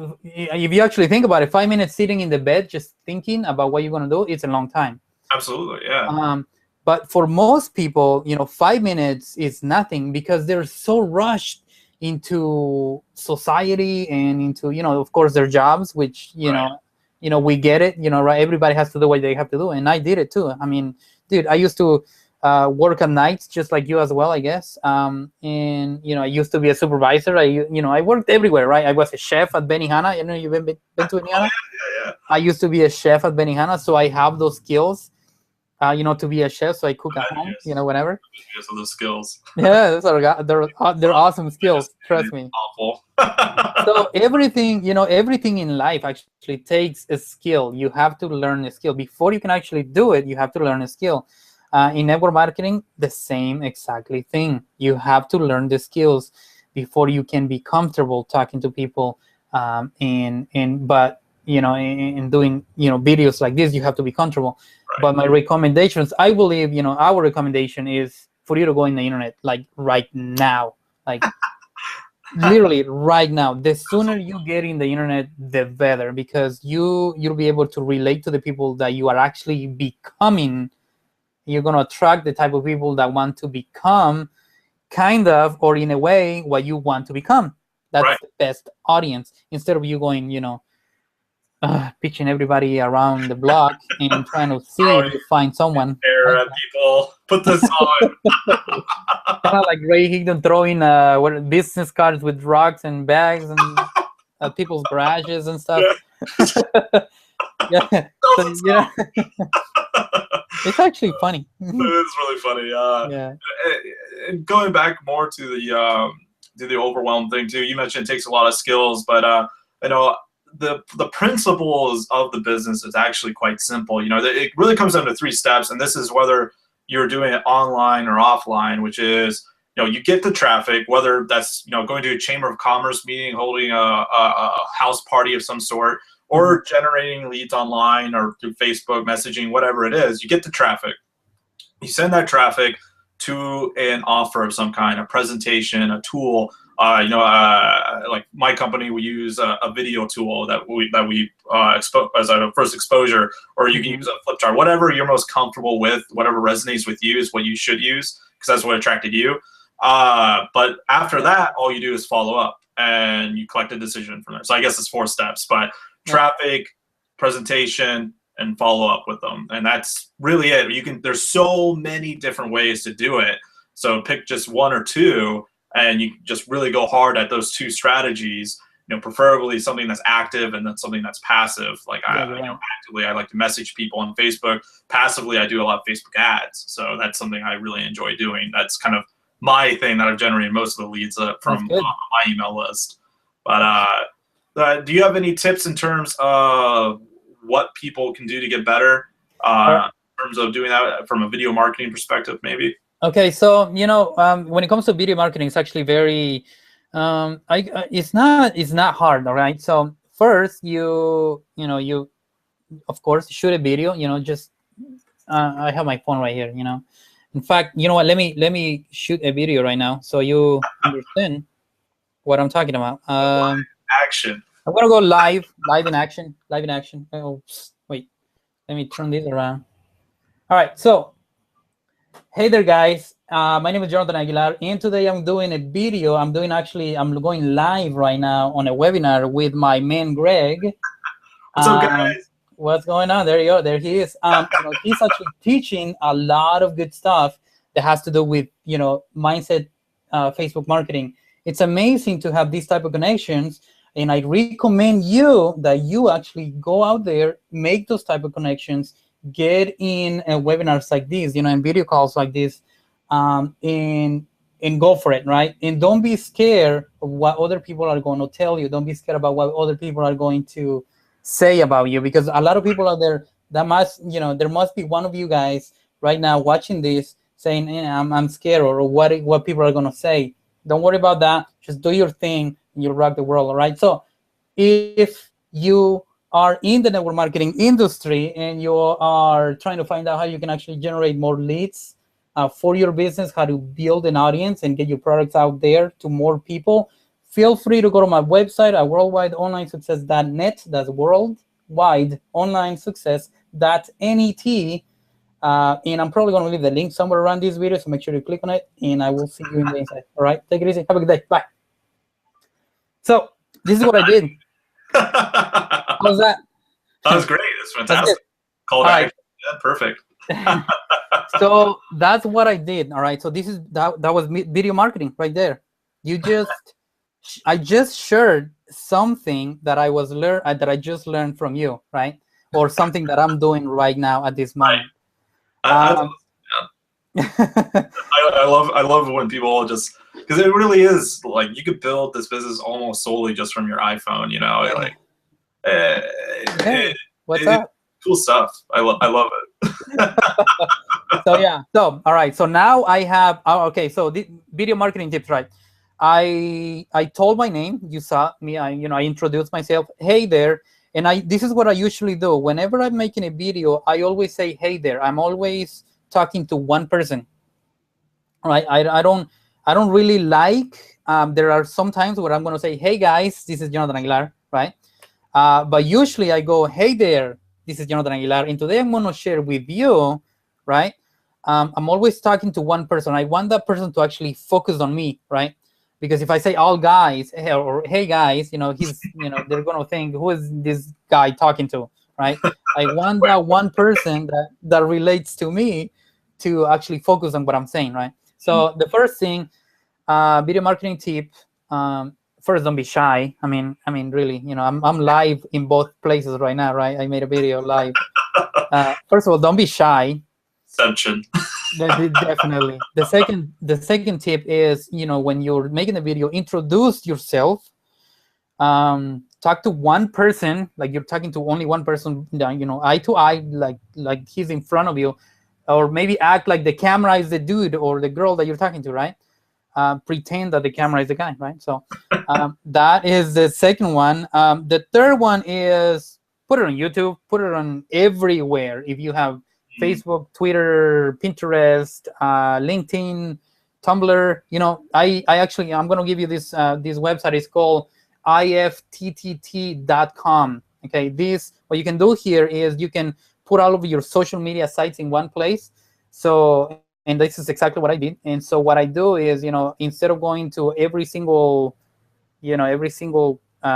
you actually think about it, 5 minutes sitting in the bed just thinking about what you're going to do, it's a long time. Absolutely, yeah. But for most people, 5 minutes is nothing, because they're so rushed into society and into, of course, their jobs, which, we get it, right? Everybody has to do what they have to do. And I did it too. I mean, dude, I used to work at nights just like you as well, I guess. And, I used to be a supervisor. I worked everywhere, right? I was a chef at Benihana. You've been to Benihana? Yeah. I used to be a chef at Benihana, so I have those skills. To be a chef, so I cook at home, whatever. Because of those skills. Yeah, they're awesome skills. Trust me. Awful. So everything in life actually takes a skill. You have to learn a skill before you can actually do it. You have to learn a skill. In network marketing, the same exactly thing. You have to learn the skills before you can be comfortable talking to people. But in doing videos like this, you have to be comfortable. Right. But my recommendations, I believe, our recommendation is for you to go in the internet, like right now, like literally right now. The sooner you get in the internet, the better, because you'll be able to relate to the people that you are actually becoming. You're going to attract the type of people that want to become kind of, or in a way, what you want to become. That's right. The best audience, instead of you going, pitching everybody around the block and trying to see if you find someone. People, put this on. Kind of like Ray Higdon throwing business cards with rocks and bags and people's garages and stuff. Yeah. So, it's actually funny. It is really funny. Yeah. And going back more to the overwhelm thing too. You mentioned it takes a lot of skills, but the principles of the business is actually quite simple. It really comes down to 3 steps, and this is whether you're doing it online or offline, which is, you get the traffic, whether that's, going to a chamber of commerce meeting, holding a house party of some sort, or generating leads online or through Facebook messaging, whatever it is. You get the traffic. You send that traffic to an offer of some kind, a presentation, a tool. Like my company, we use a video tool that we expose as our first exposure, or you can use a flip chart, whatever you're most comfortable with, whatever resonates with you is what you should use, because that's what attracted you. But after that, all you do is follow up and you collect a decision from there. So I guess it's 4 steps, but traffic, presentation, and follow up with them. And that's really it. There's so many different ways to do it. So pick just 1 or 2, and you just really go hard at those 2 strategies. Preferably something that's active and then something that's passive. Like actively, I like to message people on Facebook. Passively, I do a lot of Facebook ads. So that's something I really enjoy doing. That's kind of my thing that I've generated most of the leads from my email list. But do you have any tips in terms of what people can do to get better in terms of doing that from a video marketing perspective, maybe? Okay, so when it comes to video marketing, it's actually very it's not hard. All right, so first you of course shoot a video. Just I have my phone right here. In fact, you know what? Let me shoot a video right now so you understand what I'm talking about. Action. I'm gonna go live in action. Oh, wait, let me turn this around. All right, so hey there, guys. My name is Yonatan Aguilar, and today I'm doing a video. I'm going live right now on a webinar with my man Greg. What's up, guys? What's going on? There you go. There he is. He's actually teaching a lot of good stuff that has to do with mindset, Facebook marketing. It's amazing to have these type of connections. And I recommend you that you actually go out there, make those type of connections, get in webinars like these, and video calls like this, and go for it, right? And don't be scared of what other people are going to tell you. Don't be scared about what other people are going to say about you, because a lot of people out there that there must be one of you guys right now watching this saying, I'm scared, or what people are going to say. Don't worry about that. Just do your thing and you'll rock the world. All right. So if you are in the network marketing industry and you are trying to find out how you can actually generate more leads for your business, how to build an audience and get your products out there to more people, feel free to go to my website at worldwideonlinesuccess.net. That's worldwideonlinesuccess.net. And I'm probably going to leave the link somewhere around this video, so make sure you click on it, and I will see you in the inside. All right, take it easy. Have a good day. Bye. So this is what I did. How's that? That was great. It's fantastic. Call to action. Yeah, perfect. So that's what I did. All right. So this is that was video marketing right there. I just shared something that I just learned from you, right? Or something that I'm doing right now at this moment. Right. I love when people just, because it really is like you could build this business almost solely just from your iPhone, you know, like what's up? Cool stuff. I love it. So yeah. So all right. So now I have okay. So the video marketing tips, right? I told my name. You saw me. I introduced myself. Hey there. And this is what I usually do. Whenever I'm making a video, I always say, hey there. I'm always talking to one person. Right? I don't really like, there are some times where I'm going to say, hey guys, this is Yonatan Aguilar, right? But usually I go, hey there, this is Yonatan Aguilar. And today I'm going to share with you, right? I'm always talking to one person. I want that person to actually focus on me, right? Because if I say all guys or hey guys, they're going to think, who is this guy talking to, right? I want that one person that relates to me to actually focus on what I'm saying, right? So the first thing, video marketing tip, first, don't be shy. I mean, really, I'm live in both places right now, right? I made a video live. First of all, don't be shy. Deception. Definitely. The second tip is, when you're making a video, introduce yourself. Talk to one person, like you're talking to only one person, eye to eye, like he's in front of you, or maybe act like the camera is the dude or the girl that you're talking to, right? Pretend that the camera is the guy, right? So that is the second one. The third one is put it on YouTube, put it on everywhere. If you have Facebook, Twitter, Pinterest, LinkedIn, Tumblr, I'm going to give you this website. It's called ifttt.com. Okay, what you can do here is you can put all of your social media sites in one place. So, and this is exactly what I did. And so what I do is, instead of going to every single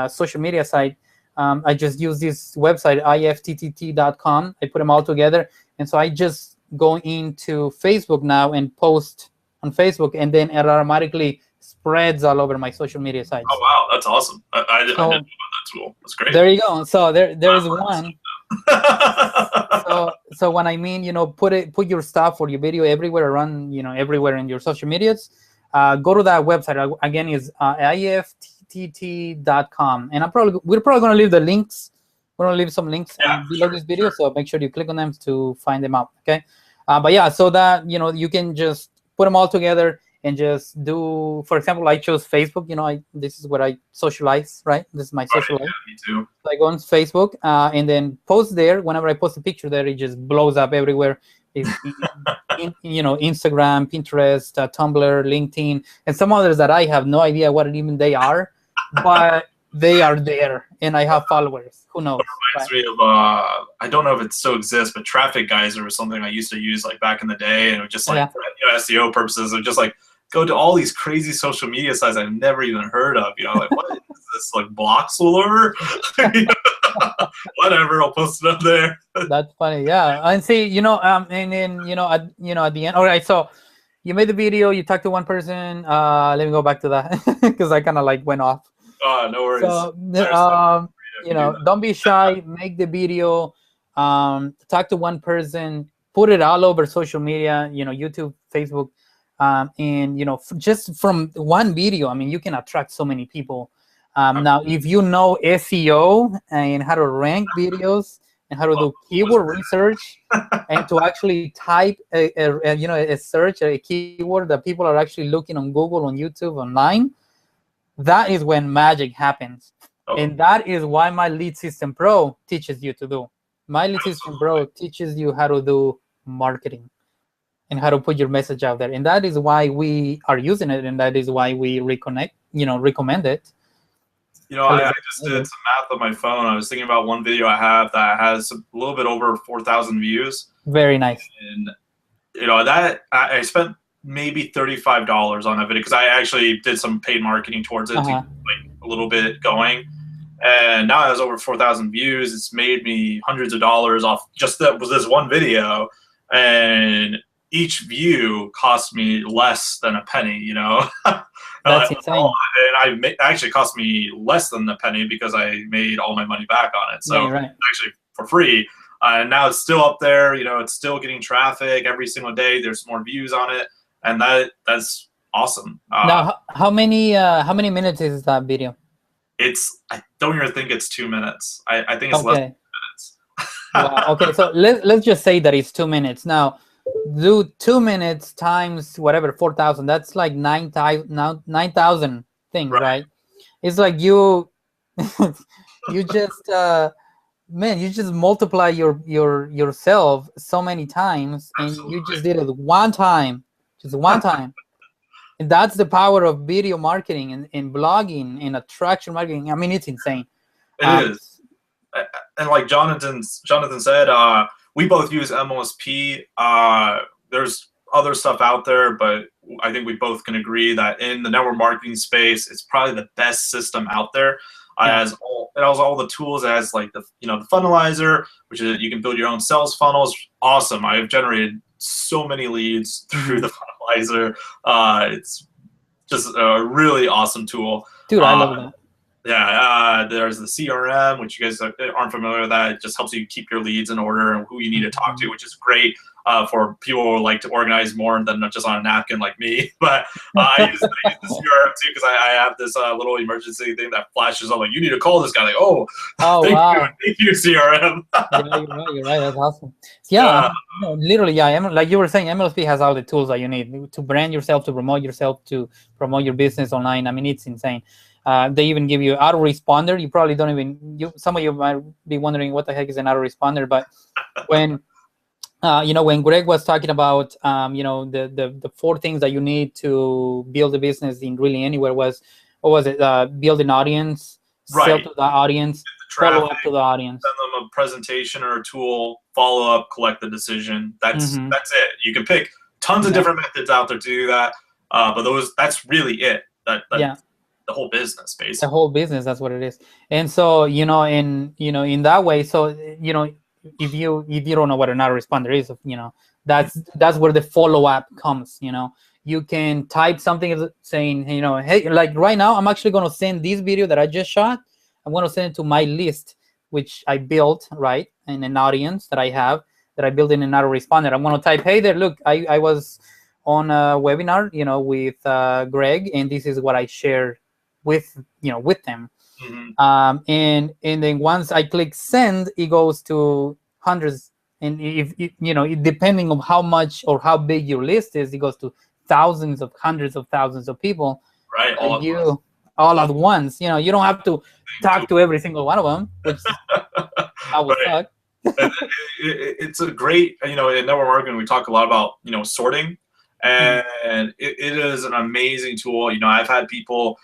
social media site, I just use this website, ifttt.com. I put them all together. And so I just go into Facebook now and post on Facebook, and then it automatically spreads all over my social media sites. Oh, wow. That's awesome. I didn't know about that tool. That's great. There you go. So there is one. So when I mean, put your stuff or your video everywhere around, everywhere in your social medias, go to that website. Again, is ifttt.com. And we're probably going to leave the links. We're going to leave some links below this video. So make sure you click on them to find them out. Okay. But yeah, so that, you can just put them all together and just do, for example, I chose Facebook. This is where I socialize, right? This is my social life. Yeah, me too. So I go on Facebook and then post there. Whenever I post a picture there, it just blows up everywhere. Instagram, Pinterest, Tumblr, LinkedIn, and some others that I have no idea what even they are, but they are there, and I have followers. Who knows? It reminds me of I don't know if it still exists, but Traffic Geyser was something I used to use like back in the day, and it was just like for SEO purposes, and just like go to all these crazy social media sites I've never even heard of. Like what is this, like Bloxler? Whatever, I'll post it up there. That's funny, yeah. And see, and then at the end. All right, so you made the video, you talked to one person. Let me go back to that because I kind of like went off. No worries. So don't be shy. Make the video. Talk to one person. Put it all over social media. YouTube, Facebook. And just from one video, you can attract so many people. Now, if you know SEO and how to rank videos, and how to do keyword research, and to actually type a search, a keyword that people are actually looking on Google, on YouTube, online, that is when magic happens. And that is why my Lead System Pro teaches you to do. My Lead System Pro teaches you how to do marketing and how to put your message out there. And that is why we are using it, and that is why we recommend it. I just did some math on my phone. I was thinking about one video I have that has a little bit over 4,000 views. Very nice. And that I spent maybe $35 on that video because I actually did some paid marketing towards it to get a little bit going. And now it has over 4,000 views. It's made me hundreds of dollars off just this one video, and each view cost me less than a penny. That's insane. And actually cost me less than a penny because I made all my money back on it. So actually for free. And now it's still up there. It's still getting traffic every single day. There's more views on it, and that's awesome. Now, how many minutes is that video? I don't even think it's 2 minutes. I think it's less than 2 minutes. Wow. Okay, so let's just say that it's 2 minutes. Now, do 2 minutes times whatever 4,000. That's like 9,000 things, right? It's like you just you just multiply yourself so many times, and you just did it one time, just one time. And that's the power of video marketing and blogging and attraction marketing. I mean, it's insane. It is. And like Jonathan said, we both use MLSP. There's other stuff out there, but I think we both can agree that in the network marketing space, it's probably the best system out there. It has all the tools. It has like the funnelizer, which is you can build your own sales funnels. Awesome. I've generated so many leads through the funnelizer. It's just a really awesome tool. Dude, I love that. Yeah, there's the CRM, which you guys aren't familiar with that. It just helps you keep your leads in order and who you need to talk to, which is great for people who like to organize more than just on a napkin like me. But I use the CRM too because I have this little emergency thing that flashes on, like, you need to call this guy. Like, thank you, CRM. You're right. That's awesome. Yeah, literally, like you were saying, MLSP has all the tools that you need to brand yourself, to promote yourself, to promote your business online. I mean, it's insane. They even give you autoresponder. You probably don't even. Some of you might be wondering what the heck is an autoresponder. But when when Greg was talking about the 4 things that you need to build a business in really anywhere was, what was it? Build an audience, sell to the audience, follow up to the audience, send them a presentation or a tool, follow up, collect the decision. That's it. You can pick tons of different methods out there to do that, but that's really it. The whole business, basically. The whole business, that's what it is. And so, in that way, so, if you don't know what an autoresponder is, that's where the follow-up comes. You can type something saying, hey, like right now, I'm actually going to send this video that I just shot. I'm going to send it to my list, which I built, right, in an audience that I have, that I built in an autoresponder. I'm going to type, hey there, look, I was on a webinar, with Greg, and this is what I shared with them. And then once I click send, it goes to hundreds, and if depending on how much or how big your list is, it goes to thousands of hundreds of thousands of people, right? All at once. You don't have to talk to every single one of them, which I would suck. It's a great, in network marketing, we talk a lot about sorting, and it is an amazing tool. I've had people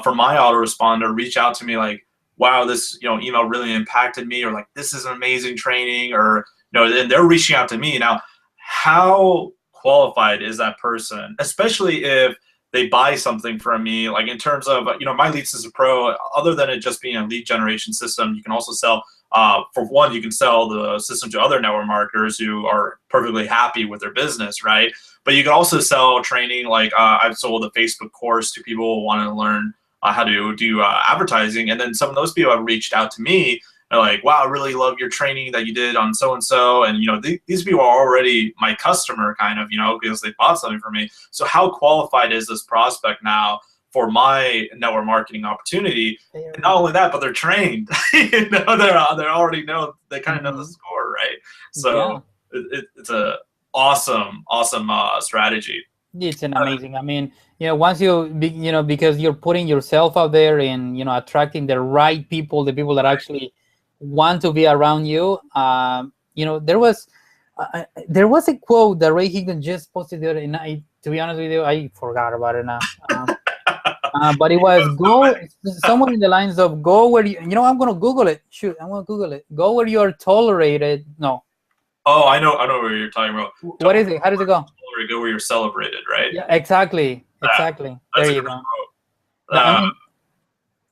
from my autoresponder reach out to me like, wow, this email really impacted me, or like, this is an amazing training, or and they're reaching out to me. Now, how qualified is that person, especially if they buy something from me, like in terms of my Lead System Pro, other than it just being a lead generation system, you can also sell, for one, you can sell the system to other network marketers who are perfectly happy with their business, right? But you can also sell training, like I've sold a Facebook course to people who want to learn how to do advertising. And then some of those people have reached out to me. They're like, wow, I really love your training that you did on so-and-so. And, these people are already my customer kind of, because they bought something from me. So how qualified is this prospect now for my network marketing opportunity. And not only that, but they're trained. You know, they already know, they kind of know the score, right? So it's a awesome strategy. It's an amazing. I mean, you know, once you know, because you're putting yourself out there and, you know, attracting the right people, the people that actually want to be around you. You know, there was a quote that Ray Higgins just posted the other night. To be honest with you, I forgot about it now. But it was go somewhere in the lines of go where you know, I'm gonna Google it. Shoot, I'm gonna Google it. Go where you're tolerated. No. Oh, I know what you're talking about. What is it? How does it go? Go where you're celebrated, right? Yeah, exactly. Exactly. There you go. I mean,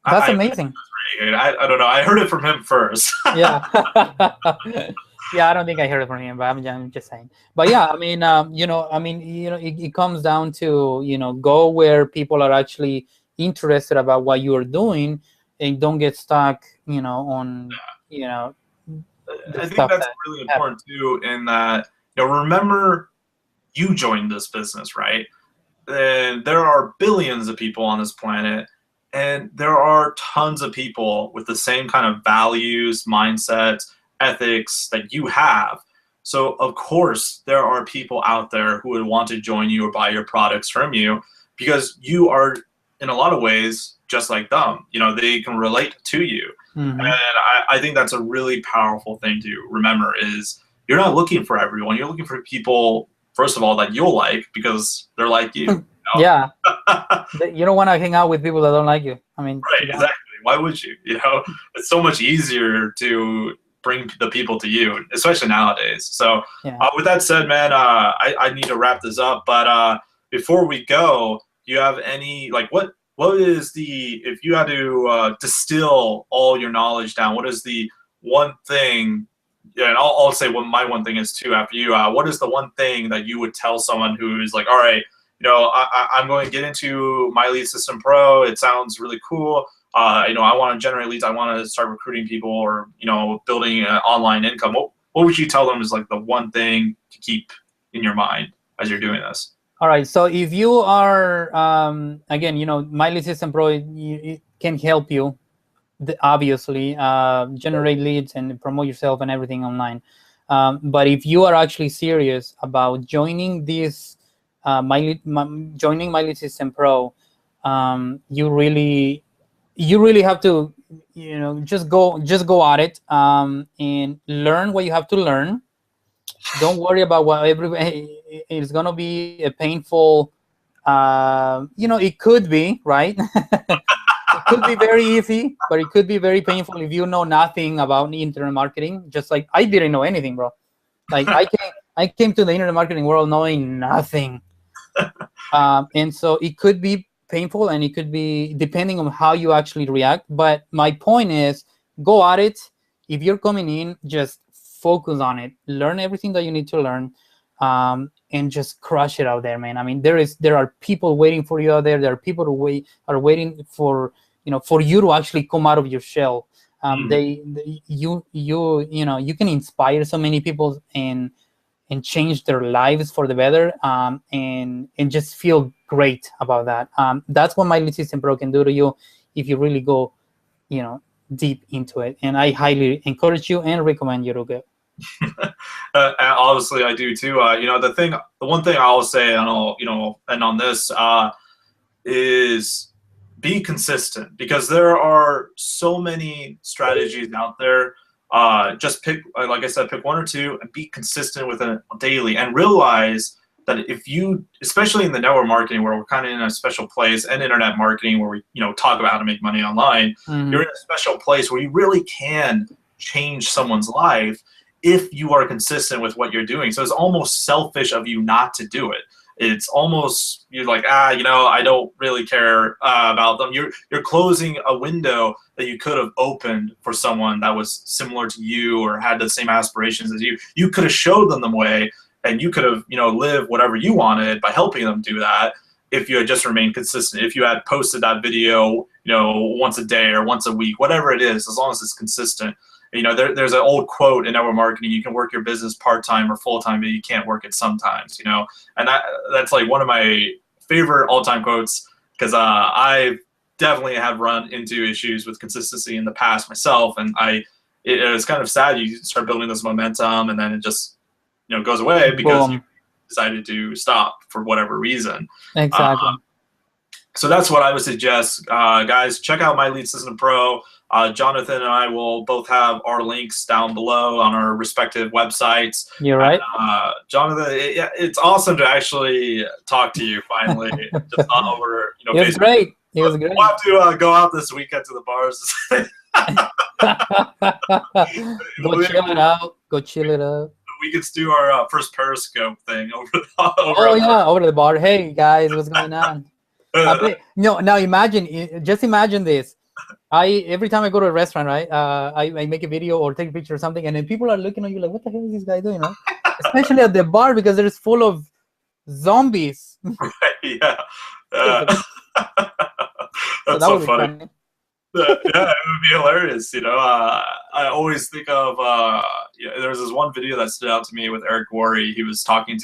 that's amazing. I don't know. I heard it from him first. Yeah. Yeah, I don't think I heard it from him, but I'm just saying. But yeah, I mean, you know, it comes down to, you know, go where people are actually interested about what you're doing, and don't get stuck, you know, on, you know. I think that's really important too. In that, you know, remember, you joined this business, right? And there are billions of people on this planet, and there are tons of people with the same kind of values, mindsets, ethics that you have. So of course there are people out there who would want to join you or buy your products from you, because you are in a lot of ways just like them. You know, they can relate to you. And I think that's a really powerful thing to remember, is you're not looking for everyone. You're looking for people, first of all, that you'll like because they're like you. You know? Yeah. You don't want to hang out with people that don't like you. I mean, right, exactly. Why would you? You know, it's so much easier to bring the people to you, especially nowadays. So with that said, man, I need to wrap this up. But before we go, do you have any, like, what is the, if you had to distill all your knowledge down, what is the one thing, and I'll say what my one thing is too after you, what is the one thing that you would tell someone who's like, all right, you know, I'm going to get into My Lead System Pro. It sounds really cool. You know, I want to generate leads. I want to start recruiting people, or, you know, building online income. What would you tell them is like the one thing to keep in your mind as you're doing this? All right. So if you are, again, you know, My Lead System Pro, it can help you, obviously, generate leads and promote yourself and everything online. But if you are actually serious about joining this, joining My Lead System Pro, you really have to, you know, just go at it, and learn what you have to learn. Don't worry about what everybody. It's gonna be a painful. You know, it could be, right. It could be very easy, but it could be very painful if you know nothing about internet marketing. Just like I didn't know anything, bro. Like I came to the internet marketing world knowing nothing, and so it could be painful, and it could be depending on how you actually react. But my point is, go at it. If you're coming in, just focus on it, learn everything that you need to learn, and just crush it out there, man. I mean, there are people waiting for you out there. There are people who are waiting for, you know, for you to actually come out of your shell. You know, you can inspire so many people and change their lives for the better, and just feel great about that. That's what My Lead System Pro can do to you if you really go, you know, deep into it. And I highly encourage you and recommend you to go. Obviously, I do too. You know, the one thing I'll say, and I'll, you know, end on this, is be consistent, because there are so many strategies out there. Just pick, like I said, pick one or two and be consistent with it daily, and realize that if you, especially in the network marketing where we're kind of in a special place, and internet marketing where we, you know, talk about how to make money online, you're in a special place where you really can change someone's life if you are consistent with what you're doing. So it's almost selfish of you not to do it. It's almost, you're like, you know, I don't really care about them. You're closing a window that you could have opened for someone that was similar to you or had the same aspirations as you. You could have showed them the way, and you could have, you know, lived whatever you wanted by helping them do that if you had just remained consistent. If you had posted that video, you know, once a day or once a week, whatever it is, as long as it's consistent. You know, there's an old quote in network marketing: you can work your business part-time or full-time, but you can't work it sometimes, you know. And that's like one of my favorite all-time quotes. because I definitely have run into issues with consistency in the past myself, and it's kind of sad. You start building this momentum, and then it just goes away because you decided to stop for whatever reason. Exactly. So that's what I would suggest, guys. Check out My Lead System Pro. Jonathan and I will both have our links down below on our respective websites. You're right. Jonathan, it's awesome to actually talk to you finally. Just over, it was great. It was great. We'll have to go out this weekend to the bars. Go chill it out. Go chill it out. We could do our first Periscope thing over the bar. Hey guys, what's going on? Now just imagine this. Every time I go to a restaurant, right? I make a video or take a picture or something, and then people are looking at you like, "What the hell is this guy doing?" Right? Especially at the bar because it's full of zombies. Right, yeah. That's so funny. Yeah, it would be hilarious. I always think of there's this one video that stood out to me with Eric Worre. He was talking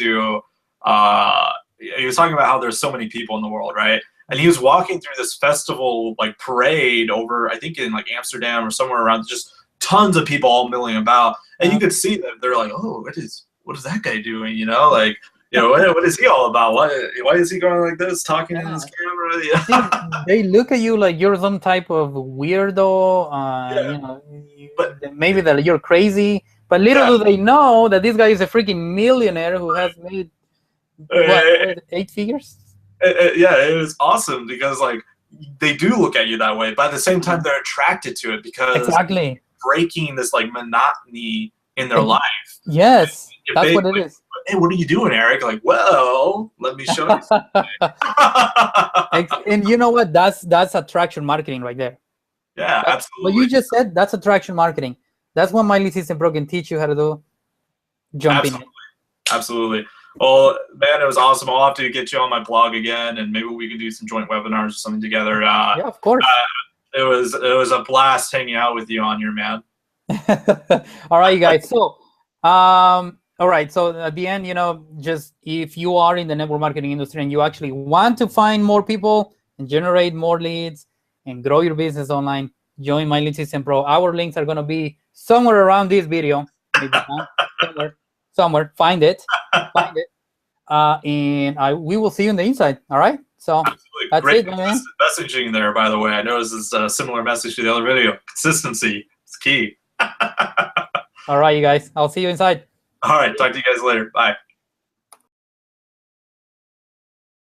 about how there's so many people in the world, right? And he was walking through this festival like parade over, I think in like Amsterdam or somewhere around, just tons of people all milling about, and you could see that they're like, "Oh, what is that guy doing?" What is he all about? Why is he going like this, talking in his camera? They look at you like you're some type of weirdo. But maybe that you're crazy. But little do they know that this guy is a freaking millionaire who has made 8 figures. It was awesome because like they do look at you that way, but at the same time they're attracted to it because exactly breaking this like monotony in their life. Yes, that's what it is. Hey, what are you doing, Eric? Like, well, let me show you something. And you know what? That's attraction marketing right there. Yeah, absolutely. What you just said, that's attraction marketing. That's what My Lead System Pro can teach you how to do. Jump in. Absolutely. Well, man, it was awesome. I'll have to get you on my blog again, and maybe we can do some joint webinars or something together. Yeah, of course. It was a blast hanging out with you on here, man. All right, you guys. So, all right. So at the end, just if you are in the network marketing industry and you actually want to find more people and generate more leads and grow your business online, join My Lead System Pro. Our links are going to be somewhere around this video. Maybe somewhere. Find it. And we will see you on the inside. All right. So absolutely. That's Great it, man. messaging there, by the way. I noticed this a similar message to the other video. Consistency is key. All right, you guys. I'll see you inside. All right. Talk to you guys later. Bye.